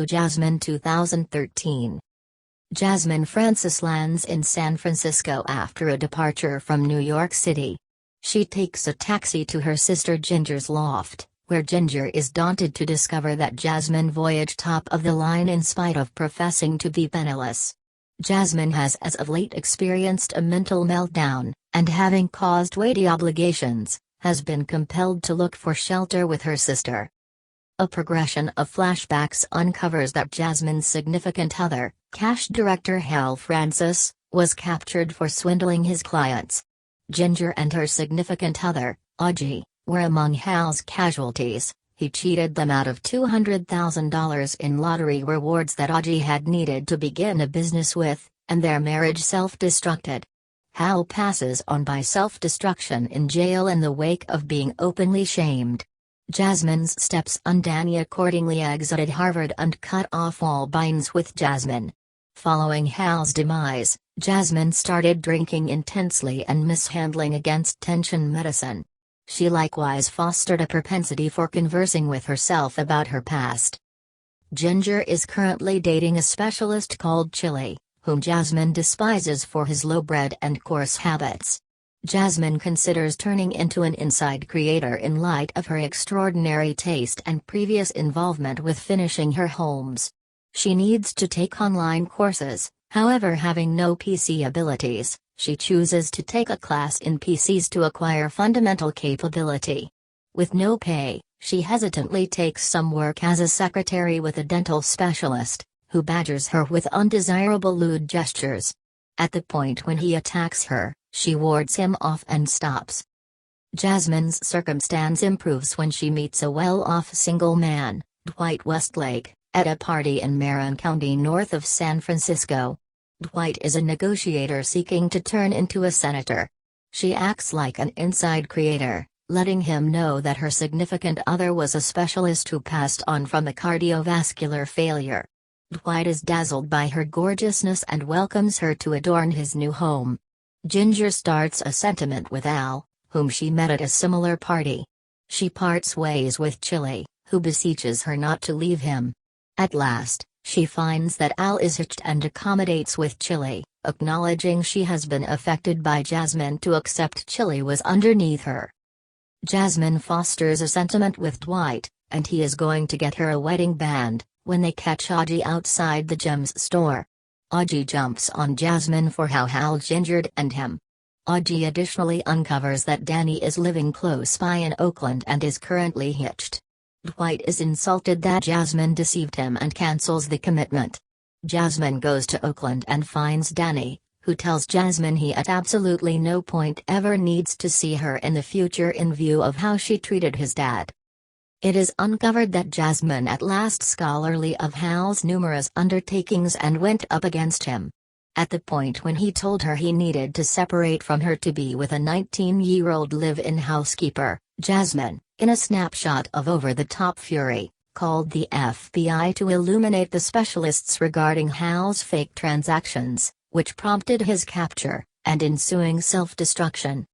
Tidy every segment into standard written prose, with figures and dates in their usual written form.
Jasmine 2013. Jasmine Francis lands in San Francisco after a departure from New York City. She takes a taxi to her sister Ginger's loft, where Ginger is daunted to discover that Jasmine voyaged top of the line in spite of professing to be penniless. Jasmine has as of late experienced a mental meltdown, and having caused weighty obligations, has been compelled to look for shelter with her sister. A progression of flashbacks uncovers that Jasmine's significant other, cash director Hal Francis, was captured for swindling his clients. Ginger and her significant other, Audrey, were among Hal's casualties. He cheated them out of $200,000 in lottery rewards that Audrey had needed to begin a business with, and their marriage self-destructed. Hal passes on by self-destruction in jail in the wake of being openly shamed. Jasmine's stepson Danny accordingly exited Harvard and cut off all binds with Jasmine. Following Hal's demise, Jasmine started drinking intensely and mishandling against tension medicine. She likewise fostered a propensity for conversing with herself about her past. Ginger is currently dating a specialist called Chili, whom Jasmine despises for his lowbred and coarse habits. Jasmine considers turning into an inside creator in light of her extraordinary taste and previous involvement with finishing her homes. She needs to take online courses, however, having no PC abilities, she chooses to take a class in PCs to acquire fundamental capability. With no pay, she hesitantly takes some work as a secretary with a dental specialist, who badgers her with undesirable lewd gestures. At the point when he attacks her, she wards him off and stops. Jasmine's circumstance improves when she meets a well-off single man, Dwight Westlake, at a party in Marin County north of San Francisco. Dwight is a negotiator seeking to turn into a senator. She acts like an inside creator, letting him know that her significant other was a specialist who passed on from a cardiovascular failure. Dwight is dazzled by her gorgeousness and welcomes her to adorn his new home. Ginger starts a sentiment with Al, whom she met at a similar party. She parts ways with Chili, who beseeches her not to leave him. At last, she finds that Al is hitched and accommodates with Chili, acknowledging she has been affected by Jasmine to accept Chili was underneath her. Jasmine fosters a sentiment with Dwight, and he is going to get her a wedding band, when they catch Audrey outside the gems store. Audrey jumps on Jasmine for how Hal gingered and him. Audrey additionally uncovers that Danny is living close by in Oakland and is currently hitched. Dwight is insulted that Jasmine deceived him and cancels the commitment. Jasmine goes to Oakland and finds Danny, who tells Jasmine he at absolutely no point ever needs to see her in the future in view of how she treated his dad. It is uncovered that Jasmine at last scholarly of Hal's numerous undertakings and went up against him. At the point when he told her he needed to separate from her to be with a 19-year-old live-in housekeeper, Jasmine, in a snapshot of over-the-top fury, called the FBI to illuminate the specialists regarding Hal's fake transactions, which prompted his capture, and ensuing self-destruction.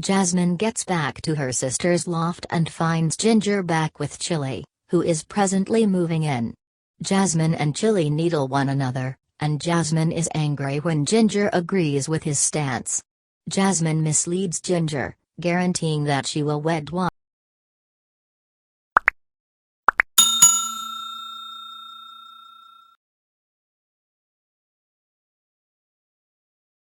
Jasmine gets back to her sister's loft and finds Ginger back with Chili, who is presently moving in. Jasmine and Chili needle one another, and Jasmine is angry when Ginger agrees with his stance. Jasmine misleads Ginger, guaranteeing that she will wed Dwight.